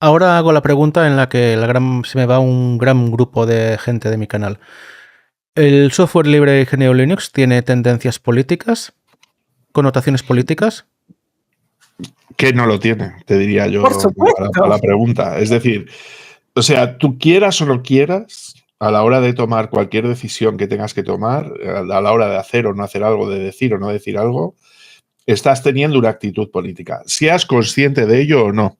ahora hago la pregunta en la que se me va un gran grupo de gente de mi canal. ¿El software libre y GNU Linux tiene tendencias políticas? ¿Connotaciones políticas? Que no lo tiene, te diría yo, Por supuesto. para la pregunta. Es decir, o sea, tú quieras o no quieras, a la hora de tomar cualquier decisión que tengas que tomar, a la hora de hacer o no hacer algo, de decir o no decir algo, estás teniendo una actitud política, seas consciente de ello o no.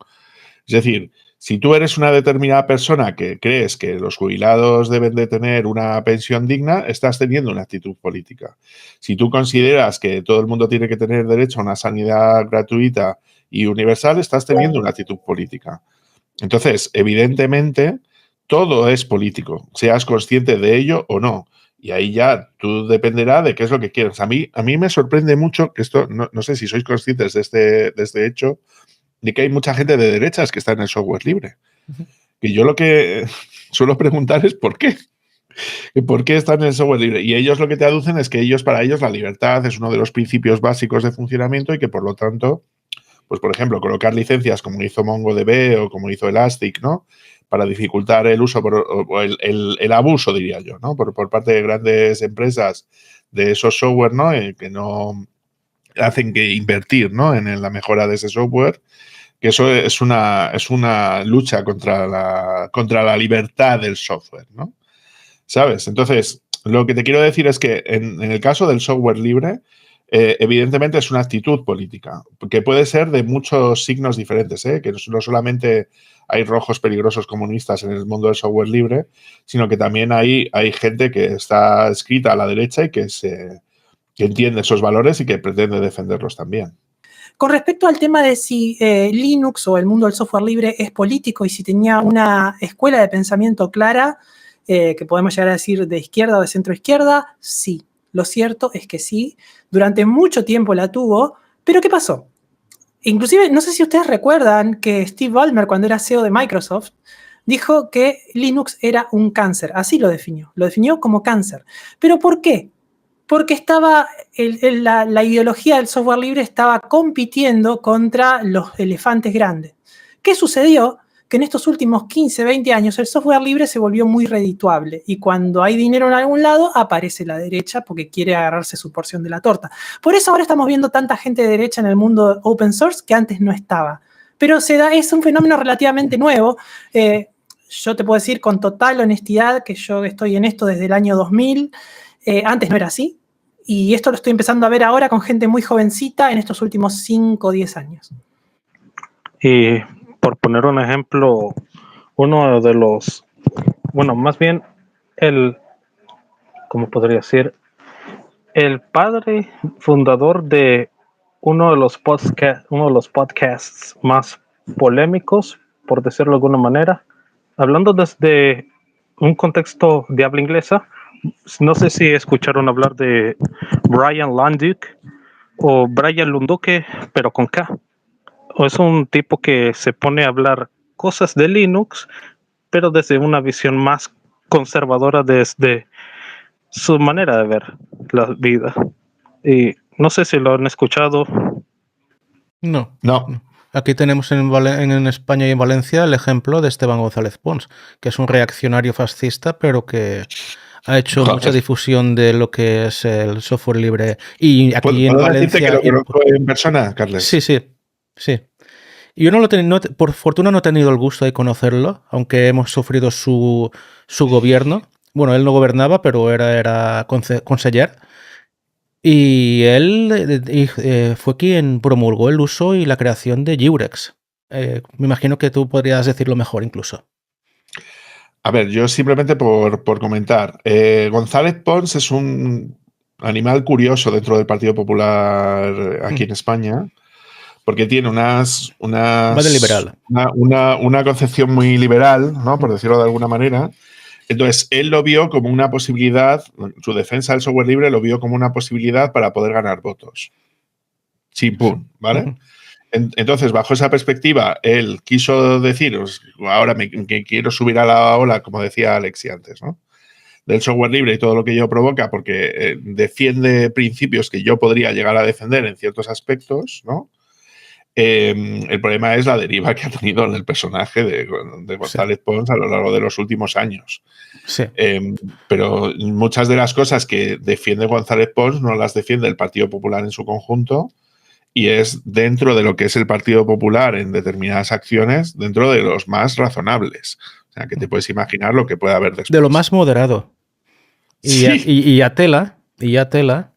Es decir, si tú eres una determinada persona que crees que los jubilados deben de tener una pensión digna, estás teniendo una actitud política. Si tú consideras que todo el mundo tiene que tener derecho a una sanidad gratuita y universal, estás teniendo una actitud política. Entonces, evidentemente, todo es político, seas consciente de ello o no. Y ahí ya tú dependerá de qué es lo que quieres. A mí me sorprende mucho que esto, no sé si sois conscientes de este hecho, de que hay mucha gente de derechas que está en el software libre. Y yo lo que suelo preguntar es ¿por qué? ¿Por qué están en el software libre? Y ellos lo que te aducen es que para ellos la libertad es uno de los principios básicos de funcionamiento y que por lo tanto, pues por ejemplo, colocar licencias como hizo MongoDB o como hizo Elastic, ¿no? Para dificultar el uso o el abuso, diría yo, ¿no? Por parte de grandes empresas de esos software, ¿no? Que no hacen que invertir, ¿no? En la mejora de ese software, que eso es una lucha contra la libertad del software, ¿no? ¿Sabes? Entonces, lo que te quiero decir es que en el caso del software libre, evidentemente es una actitud política, que puede ser de muchos signos diferentes, que no solamente hay rojos peligrosos comunistas en el mundo del software libre, sino que también hay gente que está escrita a la derecha y que entiende esos valores y que pretende defenderlos también. Con respecto al tema de si Linux o el mundo del software libre es político y si tenía una escuela de pensamiento clara, que podemos llegar a decir de izquierda o de centro izquierda, sí. Lo cierto es que sí. Durante mucho tiempo la tuvo, pero ¿qué pasó? Inclusive, no sé si ustedes recuerdan que Steve Ballmer, cuando era CEO de Microsoft, dijo que Linux era un cáncer. Así lo definió. Lo definió como cáncer. ¿Pero por qué? Porque estaba la ideología del software libre estaba compitiendo contra los elefantes grandes. ¿Qué sucedió? Que en estos últimos 15, 20 años el software libre se volvió muy redituable y cuando hay dinero en algún lado aparece la derecha porque quiere agarrarse su porción de la torta. Por eso ahora estamos viendo tanta gente de derecha en el mundo open source que antes no estaba. Pero es un fenómeno relativamente nuevo. Yo te puedo decir con total honestidad que yo estoy en esto desde el año 2000. Antes no era así. Y esto lo estoy empezando a ver ahora con gente muy jovencita en estos últimos 5 o 10 años. Y por poner un ejemplo, uno de los, bueno, más bien ¿cómo podría decir? El padre fundador de uno de los podcasts más polémicos, por decirlo de alguna manera, hablando desde un contexto de habla inglesa, no sé si escucharon hablar de Brian Lunduke o Brian Lunduke, pero con K. O es un tipo que se pone a hablar cosas de Linux, pero desde una visión más conservadora desde su manera de ver la vida. Y no sé si lo han escuchado. No. No. Aquí tenemos en España y en Valencia el ejemplo de Esteban González Pons, que es un reaccionario fascista, pero que ha hecho mucha difusión de lo que es el software libre. Y aquí en Valencia... ¿Puedo decirte que lo conozco en persona, Carles? Sí. Yo por fortuna no he tenido el gusto de conocerlo, aunque hemos sufrido su gobierno. Bueno, él no gobernaba, pero era conseller. Y él fue quien promulgó el uso y la creación de Jurex. Me imagino que tú podrías decirlo mejor incluso. A ver, yo simplemente por comentar. González Pons es un animal curioso dentro del Partido Popular aquí en España, porque tiene Va de liberal. una concepción muy liberal, ¿no? Por decirlo de alguna manera. Entonces, él lo vio como una posibilidad, su defensa del software libre lo vio como una posibilidad para poder ganar votos. Chimpún, ¿vale? Entonces, bajo esa perspectiva, él quiso decir, ahora que quiero subir a la ola, como decía Alexi antes, ¿no? Del software libre y todo lo que ello provoca, porque defiende principios que yo podría llegar a defender en ciertos aspectos, ¿no? El problema es la deriva que ha tenido el personaje de González Pons a lo largo de los últimos años. Sí. Pero muchas de las cosas que defiende González Pons no las defiende el Partido Popular en su conjunto, y es dentro de lo que es el Partido Popular en determinadas acciones, dentro de los más razonables. O sea, que te puedes imaginar lo que puede haber después. De lo más moderado. Y, Sí. y a tela